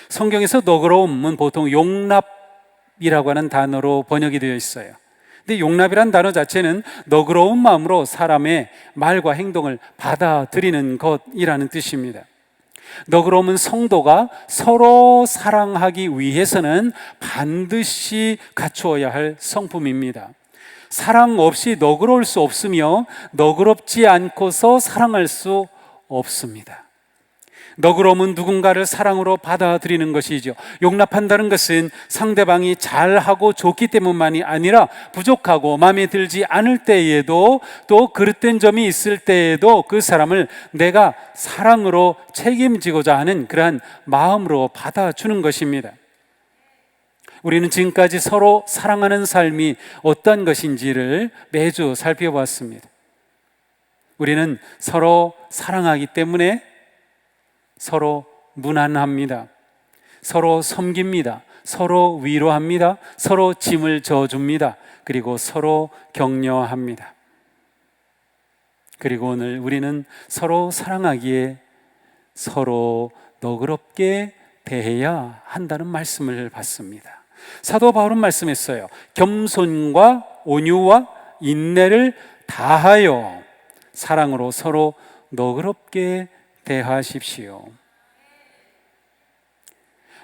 성경에서 너그러움은 보통 용납이라고 하는 단어로 번역이 되어 있어요. 근데 용납이란 단어 자체는 너그러운 마음으로 사람의 말과 행동을 받아들이는 것이라는 뜻입니다. 너그러움은 성도가 서로 사랑하기 위해서는 반드시 갖추어야 할 성품입니다. 사랑 없이 너그러울 수 없으며 너그럽지 않고서 사랑할 수 없습니다. 너그러움은 누군가를 사랑으로 받아들이는 것이죠. 용납한다는 것은 상대방이 잘하고 좋기 때문만이 아니라 부족하고 마음에 들지 않을 때에도, 또 그릇된 점이 있을 때에도 그 사람을 내가 사랑으로 책임지고자 하는 그러한 마음으로 받아주는 것입니다. 우리는 지금까지 서로 사랑하는 삶이 어떤 것인지를 매주 살펴봤습니다. 우리는 서로 사랑하기 때문에 서로 무난합니다. 서로 섬깁니다. 서로 위로합니다. 서로 짐을 져줍니다. 그리고 서로 격려합니다. 그리고 오늘 우리는 서로 사랑하기에 서로 너그럽게 대해야 한다는 말씀을 받습니다. 사도 바울은 말씀했어요. 겸손과 온유와 인내를 다하여 사랑으로 서로 너그럽게 대하십시오.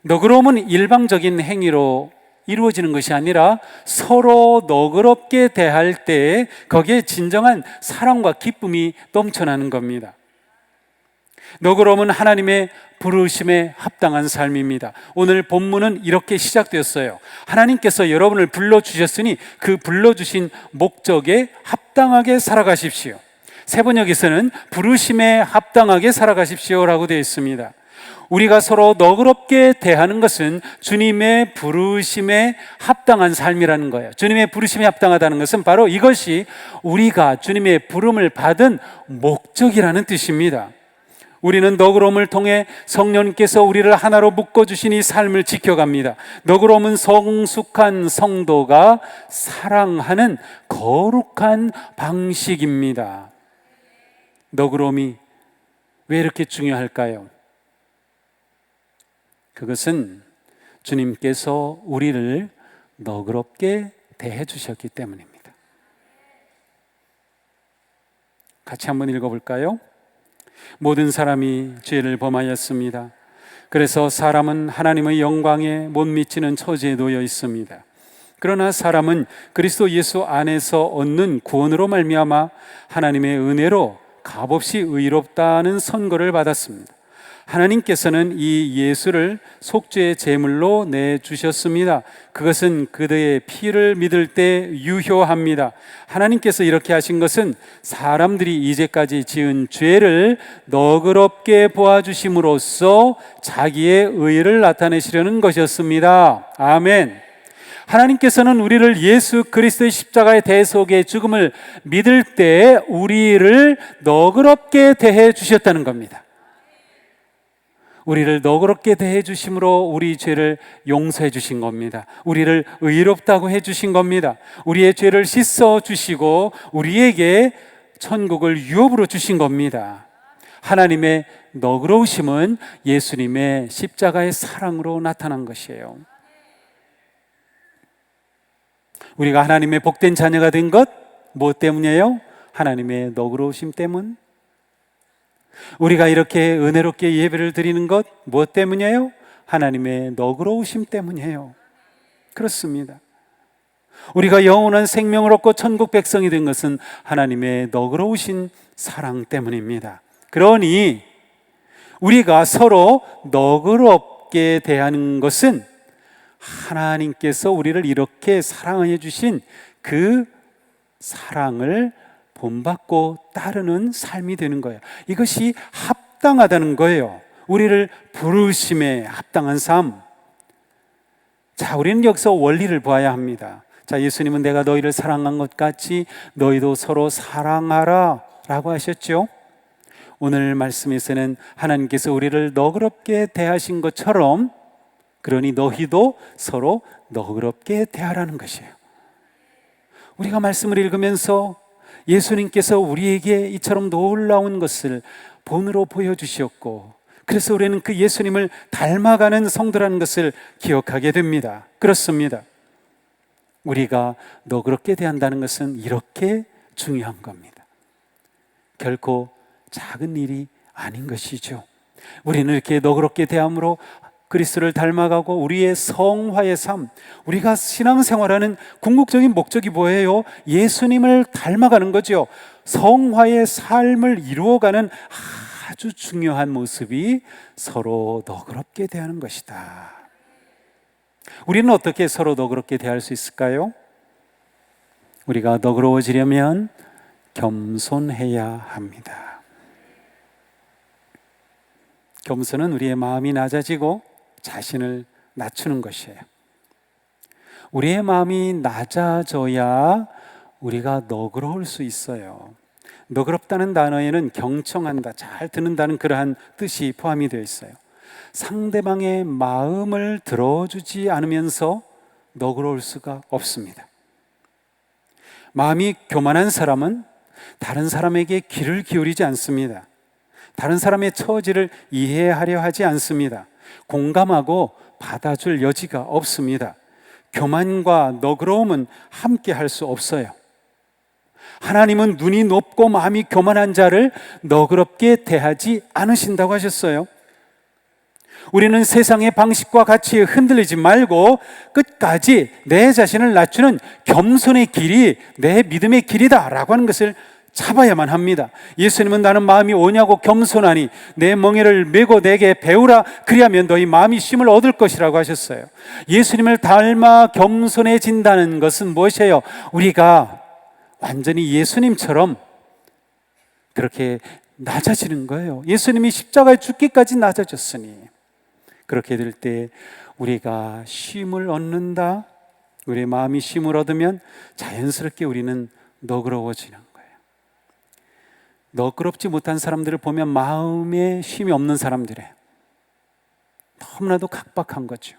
너그러움은 일방적인 행위로 이루어지는 것이 아니라 서로 너그럽게 대할 때 거기에 진정한 사랑과 기쁨이 넘쳐나는 겁니다. 너그러움은 하나님의 부르심에 합당한 삶입니다. 오늘 본문은 이렇게 시작되었어요. 하나님께서 여러분을 불러주셨으니 그 불러주신 목적에 합당하게 살아가십시오. 세번역에서는 부르심에 합당하게 살아가십시오라고 되어 있습니다. 우리가 서로 너그럽게 대하는 것은 주님의 부르심에 합당한 삶이라는 거예요. 주님의 부르심에 합당하다는 것은 바로 이것이 우리가 주님의 부름을 받은 목적이라는 뜻입니다. 우리는 너그러움을 통해 성령께서 우리를 하나로 묶어주신 이 삶을 지켜갑니다. 너그러움은 성숙한 성도가 사랑하는 거룩한 방식입니다. 너그러움이 왜 이렇게 중요할까요? 그것은 주님께서 우리를 너그럽게 대해 주셨기 때문입니다. 같이 한번 읽어볼까요? 모든 사람이 죄를 범하였습니다. 그래서 사람은 하나님의 영광에 못 미치는 처지에 놓여 있습니다. 그러나 사람은 그리스도 예수 안에서 얻는 구원으로 말미암아 하나님의 은혜로 값없이 의롭다는 선고를 받았습니다. 하나님께서는 이 예수를 속죄의 제물로 내주셨습니다. 그것은 그들의 피를 믿을 때 유효합니다. 하나님께서 이렇게 하신 것은 사람들이 이제까지 지은 죄를 너그럽게 보아주심으로써 자기의 의를 나타내시려는 것이었습니다. 아멘. 하나님께서는 우리를 예수 그리스도의 십자가의 대속의 죽음을 믿을 때 우리를 너그럽게 대해 주셨다는 겁니다. 우리를 너그럽게 대해 주심으로 우리 죄를 용서해 주신 겁니다. 우리를 의롭다고 해 주신 겁니다. 우리의 죄를 씻어 주시고 우리에게 천국을 유업으로 주신 겁니다. 하나님의 너그러우심은 예수님의 십자가의 사랑으로 나타난 것이에요. 우리가 하나님의 복된 자녀가 된 것 무엇 때문이에요? 하나님의 너그러우심 때문. 우리가 이렇게 은혜롭게 예배를 드리는 것 무엇 때문이에요? 하나님의 너그러우심 때문이에요. 그렇습니다. 우리가 영원한 생명을 얻고 천국 백성이 된 것은 하나님의 너그러우신 사랑 때문입니다. 그러니 우리가 서로 너그럽게 대하는 것은 하나님께서 우리를 이렇게 사랑해 주신 그 사랑을 본받고 따르는 삶이 되는 거예요. 이것이 합당하다는 거예요. 우리를 부르심에 합당한 삶. 자, 우리는 여기서 원리를 보아야 합니다. 자, 예수님은 내가 너희를 사랑한 것 같이 너희도 서로 사랑하라 라고 하셨죠. 오늘 말씀에서는 하나님께서 우리를 너그럽게 대하신 것처럼 그러니 너희도 서로 너그럽게 대하라는 것이에요. 우리가 말씀을 읽으면서 예수님께서 우리에게 이처럼 놀라운 것을 본으로 보여주셨고 그래서 우리는 그 예수님을 닮아가는 성도라는 것을 기억하게 됩니다. 그렇습니다. 우리가 너그럽게 대한다는 것은 이렇게 중요한 겁니다. 결코 작은 일이 아닌 것이죠. 우리는 이렇게 너그럽게 대함으로 그리스도를 닮아가고 우리의 성화의 삶, 우리가 신앙생활하는 궁극적인 목적이 뭐예요? 예수님을 닮아가는 거죠. 성화의 삶을 이루어가는 아주 중요한 모습이 서로 너그럽게 대하는 것이다. 우리는 어떻게 서로 너그럽게 대할 수 있을까요? 우리가 너그러워지려면 겸손해야 합니다. 겸손은 우리의 마음이 낮아지고 자신을 낮추는 것이에요. 우리의 마음이 낮아져야 우리가 너그러울 수 있어요. 너그럽다는 단어에는 경청한다, 잘 듣는다는 그러한 뜻이 포함이 되어 있어요. 상대방의 마음을 들어주지 않으면서 너그러울 수가 없습니다. 마음이 교만한 사람은 다른 사람에게 귀를 기울이지 않습니다. 다른 사람의 처지를 이해하려 하지 않습니다. 공감하고 받아줄 여지가 없습니다. 교만과 너그러움은 함께 할 수 없어요. 하나님은 눈이 높고 마음이 교만한 자를 너그럽게 대하지 않으신다고 하셨어요. 우리는 세상의 방식과 가치에 흔들리지 말고 끝까지 내 자신을 낮추는 겸손의 길이 내 믿음의 길이다라고 하는 것을 잡아야만 합니다. 예수님은 나는 마음이 오냐고 겸손하니 내 멍에를 메고 내게 배우라, 그리하면 너희 마음이 쉼을 얻을 것이라고 하셨어요. 예수님을 닮아 겸손해진다는 것은 무엇이에요? 우리가 완전히 예수님처럼 그렇게 낮아지는 거예요. 예수님이 십자가에 죽기까지 낮아졌으니 그렇게 될 때 우리가 쉼을 얻는다. 우리의 마음이 쉼을 얻으면 자연스럽게 우리는 너그러워지는 거예요. 너그럽지 못한 사람들을 보면 마음에 쉼이 없는 사람들이에요. 너무나도 각박한 거죠.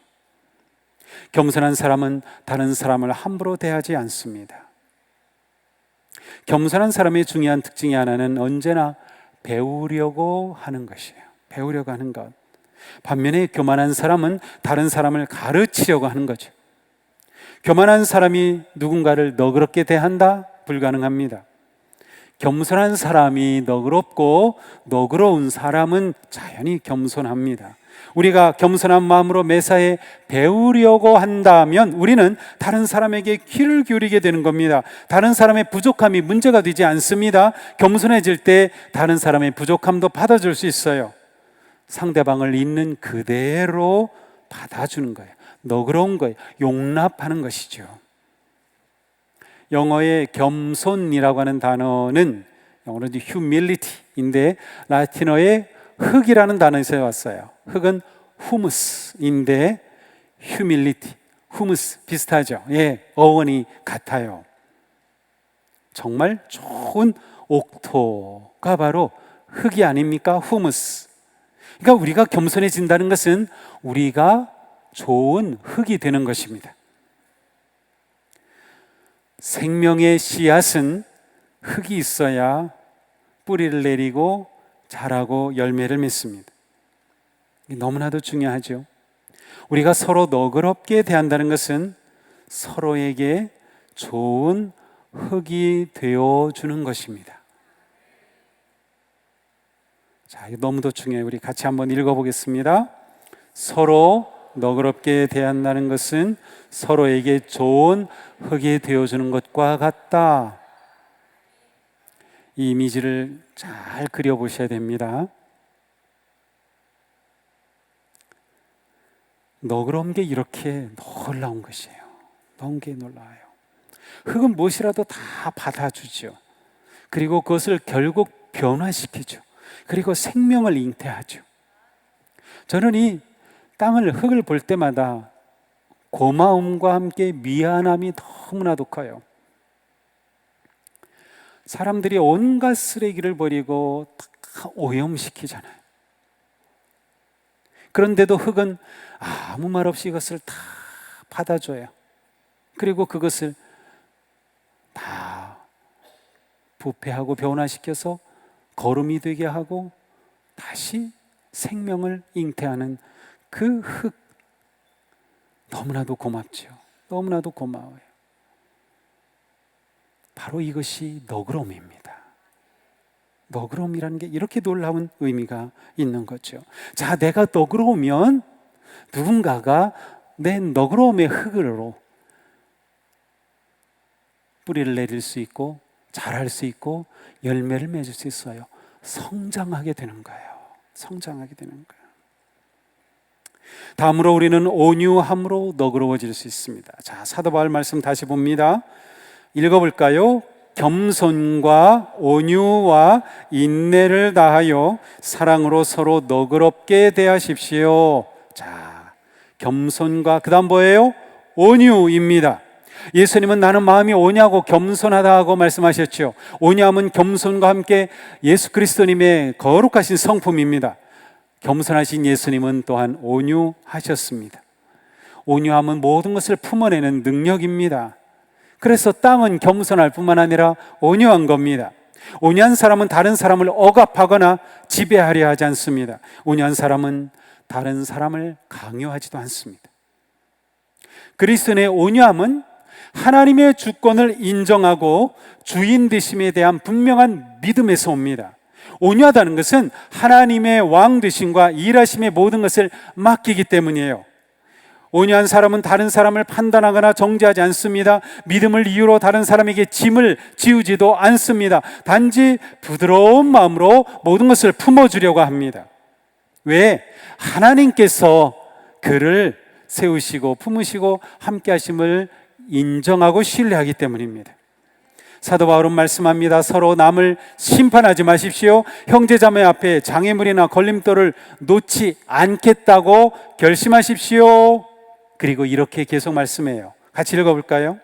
겸손한 사람은 다른 사람을 함부로 대하지 않습니다. 겸손한 사람의 중요한 특징이 하나는 언제나 배우려고 하는 것이에요. 배우려고 하는 것. 반면에 교만한 사람은 다른 사람을 가르치려고 하는 거죠. 교만한 사람이 누군가를 너그럽게 대한다? 불가능합니다. 겸손한 사람이 너그럽고 너그러운 사람은 자연히 겸손합니다. 우리가 겸손한 마음으로 매사에 배우려고 한다면 우리는 다른 사람에게 귀를 기울이게 되는 겁니다. 다른 사람의 부족함이 문제가 되지 않습니다. 겸손해질 때 다른 사람의 부족함도 받아줄 수 있어요. 상대방을 있는 그대로 받아주는 거예요. 너그러운 거예요. 용납하는 것이죠. 영어의 겸손이라고 하는 단어는 영어로는 humility인데 라틴어의 흑이라는 단어에서 왔어요. 흑은 humus인데 humility, humus 비슷하죠. 예, 어원이 같아요. 정말 좋은 옥토가 바로 흑이 아닙니까? humus. 그러니까 우리가 겸손해진다는 것은 우리가 좋은 흙이 되는 것입니다. 생명의 씨앗은 흙이 있어야 뿌리를 내리고 자라고 열매를 맺습니다. 너무나도 중요하죠. 우리가 서로 너그럽게 대한다는 것은 서로에게 좋은 흙이 되어주는 것입니다. 자, 이거 너무도 중요해요. 우리 같이 한번 읽어보겠습니다. 서로 너그럽게 대한다는 것은 서로에게 좋은 흙이 되어주는 것과 같다. 이 이미지를 잘 그려보셔야 됩니다. 너그러운 게 이렇게 놀라운 것이에요. 너무 게 놀라워요. 흙은 무엇이라도 다 받아주죠. 그리고 그것을 결국 변화시키죠. 그리고 생명을 잉태하죠. 저는 이 땅을, 흙을 볼 때마다 고마움과 함께 미안함이 너무나도 커요. 사람들이 온갖 쓰레기를 버리고 다 오염시키잖아요. 그런데도 흙은 아무 말 없이 이것을 다 받아줘요. 그리고 그것을 다 부패하고 변화시켜서 거름이 되게 하고 다시 생명을 잉태하는 그 흙, 너무나도 고맙죠. 너무나도 고마워요. 바로 이것이 너그러움입니다. 너그러움이라는 게 이렇게 놀라운 의미가 있는 거죠. 자, 내가 너그러우면 누군가가 내 너그러움의 흙으로 뿌리를 내릴 수 있고 자랄 수 있고 열매를 맺을 수 있어요. 성장하게 되는 거예요. 성장하게 되는 거예요. 다음으로 우리는 온유함으로 너그러워질 수 있습니다. 자, 사도 바울 말씀 다시 봅니다. 읽어볼까요? 겸손과 온유와 인내를 다하여 사랑으로 서로 너그럽게 대하십시오. 자, 겸손과 그 다음 뭐예요? 온유입니다. 예수님은 나는 마음이 온유하고 겸손하다 하고 말씀하셨죠. 온유함은 겸손과 함께 예수 그리스도님의 거룩하신 성품입니다. 겸손하신 예수님은 또한 온유하셨습니다. 온유함은 모든 것을 품어내는 능력입니다. 그래서 땅은 겸손할 뿐만 아니라 온유한 겁니다. 온유한 사람은 다른 사람을 억압하거나 지배하려 하지 않습니다. 온유한 사람은 다른 사람을 강요하지도 않습니다. 그리스도의 온유함은 하나님의 주권을 인정하고 주인 되심에 대한 분명한 믿음에서 옵니다. 온유하다는 것은 하나님의 왕 되심과 일하심의 모든 것을 맡기기 때문이에요. 온유한 사람은 다른 사람을 판단하거나 정죄하지 않습니다. 믿음을 이유로 다른 사람에게 짐을 지우지도 않습니다. 단지 부드러운 마음으로 모든 것을 품어주려고 합니다. 왜? 하나님께서 그를 세우시고 품으시고 함께 하심을 인정하고 신뢰하기 때문입니다. 사도 바울은 말씀합니다. 서로 남을 심판하지 마십시오. 형제자매 앞에 장애물이나 걸림돌을 놓지 않겠다고 결심하십시오. 그리고 이렇게 계속 말씀해요. 같이 읽어볼까요?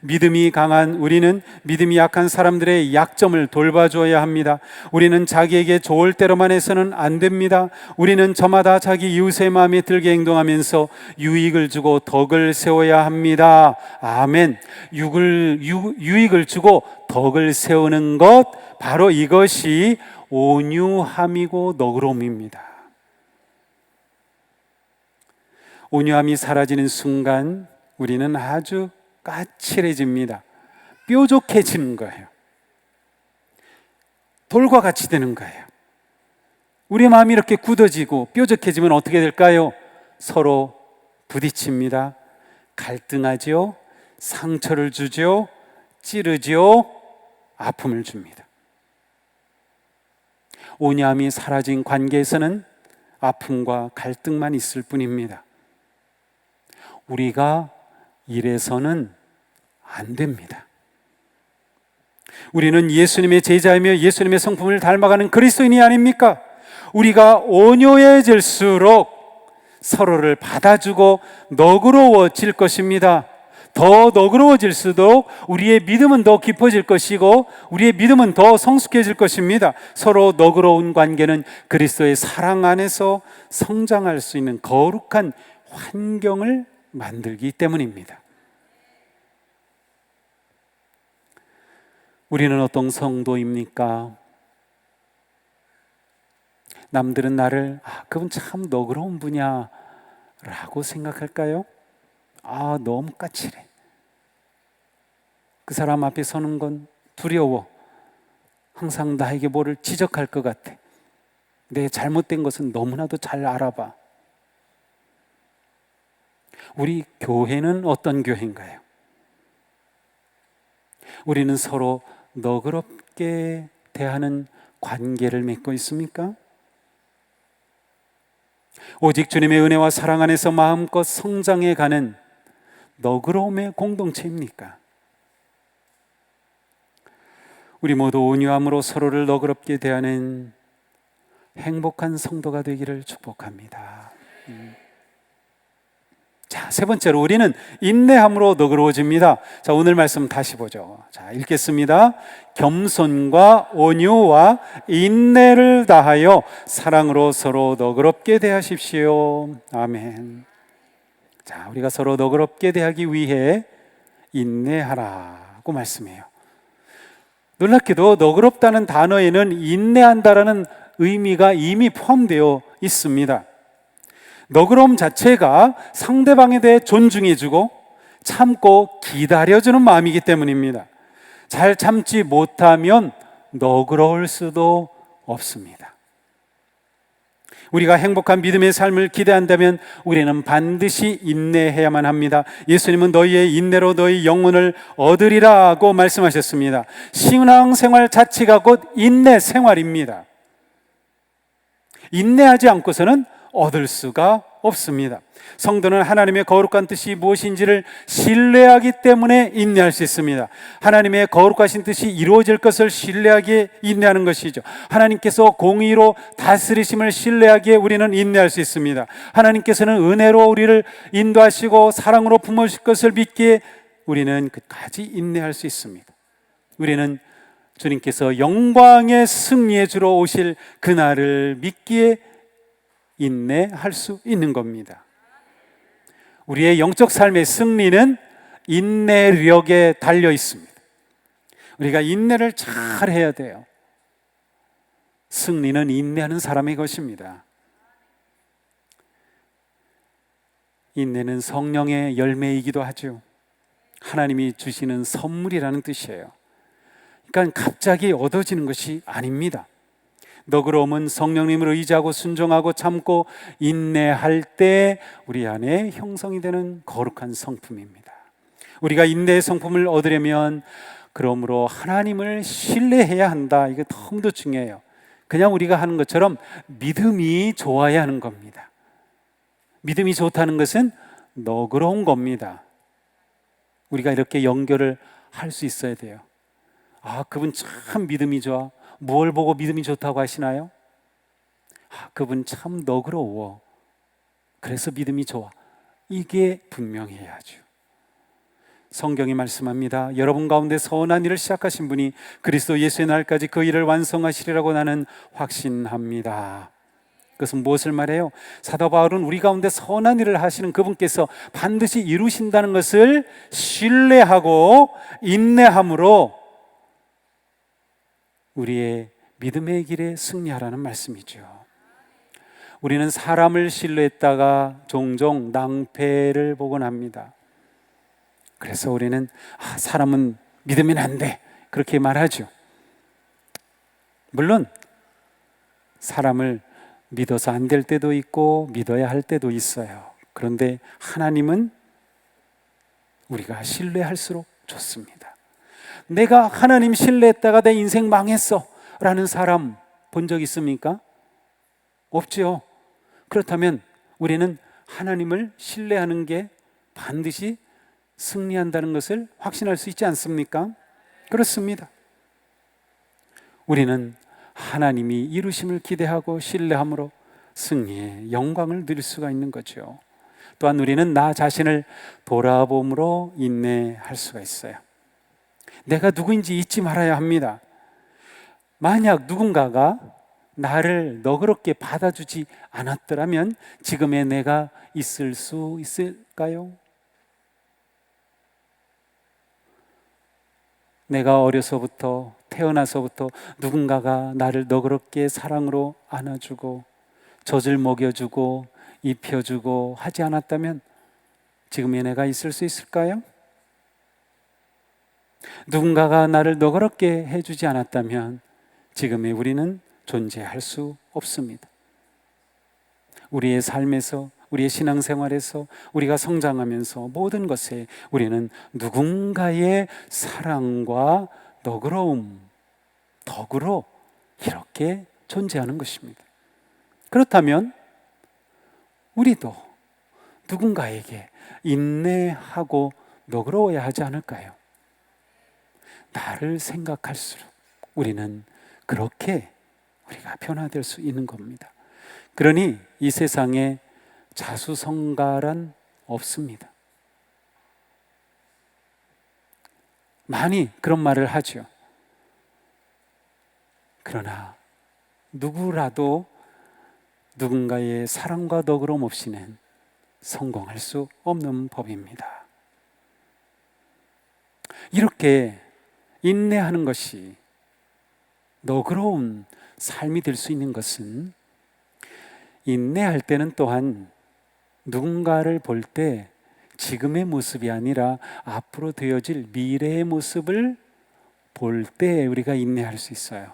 믿음이 강한 우리는 믿음이 약한 사람들의 약점을 돌봐줘야 합니다. 우리는 자기에게 좋을 대로만 해서는 안 됩니다. 우리는 저마다 자기 이웃의 마음에 들게 행동하면서 유익을 주고 덕을 세워야 합니다. 아멘. 유익을 주고 덕을 세우는 것, 바로 이것이 온유함이고 너그러움입니다. 온유함이 사라지는 순간 우리는 아주 까칠해집니다. 뾰족해지는 거예요. 돌과 같이 되는 거예요. 우리 마음이 이렇게 굳어지고 뾰족해지면 어떻게 될까요? 서로 부딪힙니다. 갈등하죠. 상처를 주죠. 찌르죠. 아픔을 줍니다. 온유함이 사라진 관계에서는 아픔과 갈등만 있을 뿐입니다. 우리가 이래서는 안 됩니다. 우리는 예수님의 제자이며 예수님의 성품을 닮아가는 그리스도인이 아닙니까? 우리가 온유해질수록 서로를 받아주고 너그러워질 것입니다. 더 너그러워질수록 우리의 믿음은 더 깊어질 것이고 우리의 믿음은 더 성숙해질 것입니다. 서로 너그러운 관계는 그리스도의 사랑 안에서 성장할 수 있는 거룩한 환경을 만들기 때문입니다. 우리는 어떤 성도입니까? 남들은 나를 그분 참 너그러운 분이야 라고 생각할까요? 너무 까칠해. 그 사람 앞에 서는 건 두려워. 항상 나에게 뭐를 지적할 것 같아. 내 잘못된 것은 너무나도 잘 알아봐. 우리 교회는 어떤 교회인가요? 우리는 서로 너그럽게 대하는 관계를 맺고 있습니까? 오직 주님의 은혜와 사랑 안에서 마음껏 성장해 가는 너그러움의 공동체입니까? 우리 모두 온유함으로 서로를 너그럽게 대하는 행복한 성도가 되기를 축복합니다. 자, 세 번째로 우리는 인내함으로 너그러워집니다. 자, 오늘 말씀 다시 보죠. 자, 읽겠습니다. 겸손과 온유와 인내를 다하여 사랑으로 서로 너그럽게 대하십시오. 아멘. 자, 우리가 서로 너그럽게 대하기 위해 인내하라고 말씀해요. 놀랍게도 너그럽다는 단어에는 인내한다라는 의미가 이미 포함되어 있습니다. 너그러움 자체가 상대방에 대해 존중해주고 참고 기다려주는 마음이기 때문입니다. 잘 참지 못하면 너그러울 수도 없습니다. 우리가 행복한 믿음의 삶을 기대한다면 우리는 반드시 인내해야만 합니다. 예수님은 너희의 인내로 너희 영혼을 얻으리라고 말씀하셨습니다. 신앙생활 자체가 곧 인내 생활입니다. 인내하지 않고서는 얻을 수가 없습니다. 성도는 하나님의 거룩한 뜻이 무엇인지를 신뢰하기 때문에 인내할 수 있습니다. 하나님의 거룩하신 뜻이 이루어질 것을 신뢰하기에 인내하는 것이죠. 하나님께서 공의로 다스리심을 신뢰하기에 우리는 인내할 수 있습니다. 하나님께서는 은혜로 우리를 인도하시고 사랑으로 품으실 것을 믿기에 우리는 끝까지 인내할 수 있습니다. 우리는 주님께서 영광의 승리의 주로 오실 그날을 믿기에 인내할 수 있는 겁니다. 우리의 영적 삶의 승리는 인내력에 달려 있습니다. 우리가 인내를 잘 해야 돼요. 승리는 인내하는 사람의 것입니다. 인내는 성령의 열매이기도 하죠. 하나님이 주시는 선물이라는 뜻이에요. 그러니까 갑자기 얻어지는 것이 아닙니다. 너그러움은 성령님을 의지하고 순종하고 참고 인내할 때 우리 안에 형성이 되는 거룩한 성품입니다. 우리가 인내의 성품을 얻으려면 그러므로 하나님을 신뢰해야 한다. 이게 너무도 중요해요. 그냥 우리가 하는 것처럼 믿음이 좋아야 하는 겁니다. 믿음이 좋다는 것은 너그러운 겁니다. 우리가 이렇게 연결을 할 수 있어야 돼요. 아, 그분 참 믿음이 좋아. 뭘 보고 믿음이 좋다고 하시나요? 아, 그분 참 너그러워. 그래서 믿음이 좋아. 이게 분명해야죠. 성경이 말씀합니다. 여러분 가운데 선한 일을 시작하신 분이 그리스도 예수의 날까지 그 일을 완성하시리라고 나는 확신합니다. 그것은 무엇을 말해요? 사도 바울은 우리 가운데 선한 일을 하시는 그분께서 반드시 이루신다는 것을 신뢰하고 인내함으로 우리의 믿음의 길에 승리하라는 말씀이죠. 우리는 사람을 신뢰했다가 종종 낭패를 보곤 합니다. 그래서 우리는 사람은 믿으면 안 돼, 그렇게 말하죠. 물론 사람을 믿어서 안 될 때도 있고 믿어야 할 때도 있어요. 그런데 하나님은 우리가 신뢰할수록 좋습니다. 내가 하나님 신뢰했다가 내 인생 망했어 라는 사람 본 적 있습니까? 없죠. 그렇다면 우리는 하나님을 신뢰하는 게 반드시 승리한다는 것을 확신할 수 있지 않습니까? 그렇습니다. 우리는 하나님이 이루심을 기대하고 신뢰함으로 승리의 영광을 누릴 수가 있는 거죠. 또한 우리는 나 자신을 돌아봄으로 인내할 수가 있어요. 내가 누구인지 잊지 말아야 합니다. 만약 누군가가 나를 너그럽게 받아주지 않았더라면 지금의 내가 있을 수 있을까요? 내가 어려서부터 태어나서부터 누군가가 나를 너그럽게 사랑으로 안아주고 젖을 먹여주고 입혀주고 하지 않았다면 지금의 내가 있을 수 있을까요? 누군가가 나를 너그럽게 해주지 않았다면 지금의 우리는 존재할 수 없습니다. 우리의 삶에서, 우리의 신앙생활에서, 우리가 성장하면서 모든 것에 우리는 누군가의 사랑과 너그러움, 덕으로 이렇게 존재하는 것입니다. 그렇다면 우리도 누군가에게 인내하고 너그러워야 하지 않을까요? 나를 생각할수록 우리는 그렇게 우리가 변화될 수 있는 겁니다. 그러니 이 세상에 자수성가란 없습니다. 많이 그런 말을 하죠. 그러나 누구라도 누군가의 사랑과 너그러움 없이는 성공할 수 없는 법입니다. 이렇게 인내하는 것이 너그러운 삶이 될 수 있는 것은 인내할 때는 또한 누군가를 볼 때 지금의 모습이 아니라 앞으로 되어질 미래의 모습을 볼 때 우리가 인내할 수 있어요.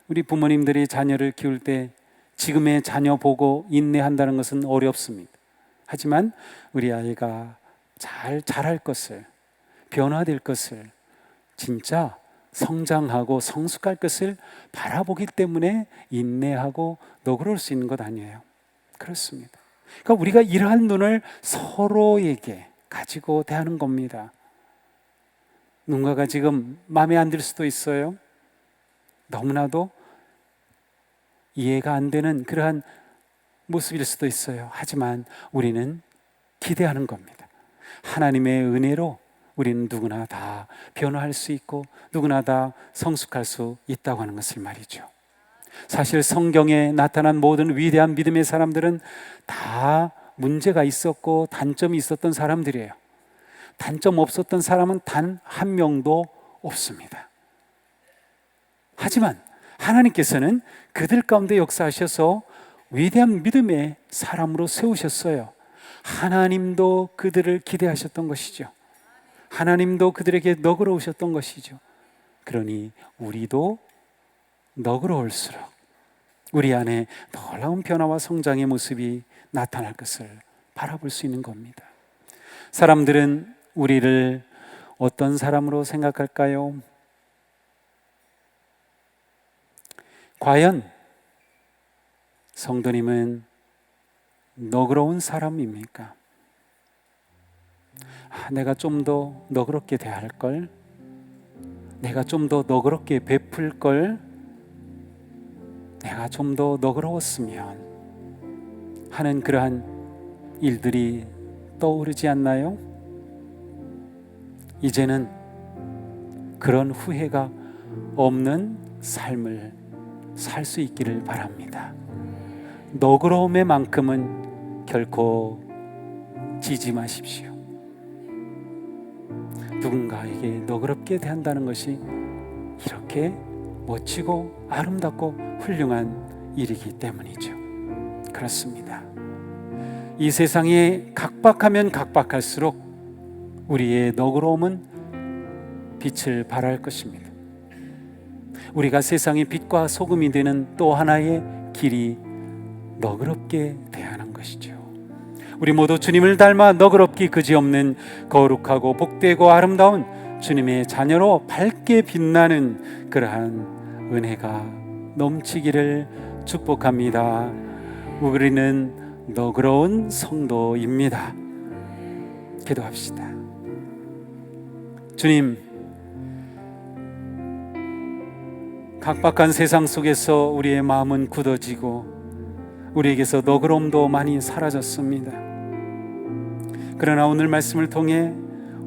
우리 부모님들이 자녀를 키울 때 지금의 자녀 보고 인내한다는 것은 어렵습니다. 하지만 우리 아이가 잘 자랄 것을, 변화될 것을, 진짜 성장하고 성숙할 것을 바라보기 때문에 인내하고 너그러울 수 있는 것 아니에요. 그렇습니다. 그러니까 우리가 이러한 눈을 서로에게 가지고 대하는 겁니다. 누군가가 지금 마음에 안 들 수도 있어요. 너무나도 이해가 안 되는 그러한 모습일 수도 있어요. 하지만 우리는 기대하는 겁니다. 하나님의 은혜로 우리는 누구나 다 변화할 수 있고 누구나 다 성숙할 수 있다고 하는 것을 말이죠. 사실 성경에 나타난 모든 위대한 믿음의 사람들은 다 문제가 있었고 단점이 있었던 사람들이에요. 단점 없었던 사람은 단 한 명도 없습니다. 하지만 하나님께서는 그들 가운데 역사하셔서 위대한 믿음의 사람으로 세우셨어요. 하나님도 그들을 기대하셨던 것이죠. 하나님도 그들에게 너그러우셨던 것이죠. 그러니 우리도 너그러울수록 우리 안에 놀라운 변화와 성장의 모습이 나타날 것을 바라볼 수 있는 겁니다. 사람들은 우리를 어떤 사람으로 생각할까요? 과연 성도님은 너그러운 사람입니까? 내가 좀 더 너그럽게 대할 걸, 내가 좀 더 너그럽게 베풀 걸, 내가 좀 더 너그러웠으면 하는 그러한 일들이 떠오르지 않나요? 이제는 그런 후회가 없는 삶을 살 수 있기를 바랍니다. 너그러움의 만큼은 결코 지지 마십시오. 누군가에게 너그럽게 대한다는 것이 이렇게 멋지고 아름답고 훌륭한 일이기 때문이죠. 그렇습니다. 이 세상에 각박하면 각박할수록 우리의 너그러움은 빛을 발할 것입니다. 우리가 세상의 빛과 소금이 되는 또 하나의 길이 너그럽게 대하는 것이죠. 우리 모두 주님을 닮아 너그럽기 그지없는 거룩하고 복되고 아름다운 주님의 자녀로 밝게 빛나는 그러한 은혜가 넘치기를 축복합니다. 우리는 너그러운 성도입니다. 기도합시다. 주님, 각박한 세상 속에서 우리의 마음은 굳어지고 우리에게서 너그러움도 많이 사라졌습니다. 그러나 오늘 말씀을 통해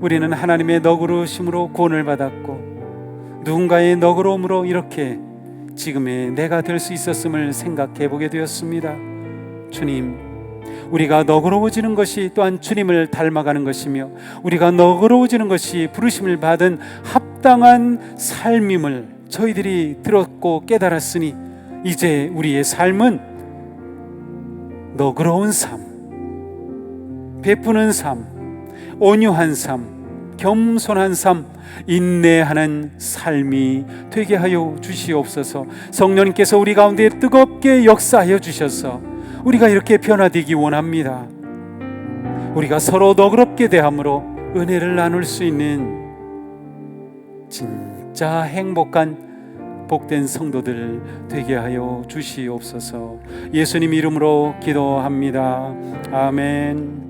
우리는 하나님의 너그러우심으로 구원을 받았고 누군가의 너그러움으로 이렇게 지금의 내가 될 수 있었음을 생각해 보게 되었습니다. 주님, 우리가 너그러워지는 것이 또한 주님을 닮아가는 것이며 우리가 너그러워지는 것이 부르심을 받은 합당한 삶임을 저희들이 들었고 깨달았으니 이제 우리의 삶은 너그러운 삶, 베푸는 삶, 온유한 삶, 겸손한 삶, 인내하는 삶이 되게 하여 주시옵소서. 성령님께서 우리 가운데 뜨겁게 역사하여 주셔서 우리가 이렇게 변화되기 원합니다. 우리가 서로 너그럽게 대함으로 은혜를 나눌 수 있는 진짜 행복한 복된 성도들 되게 하여 주시옵소서. 예수님 이름으로 기도합니다. 아멘.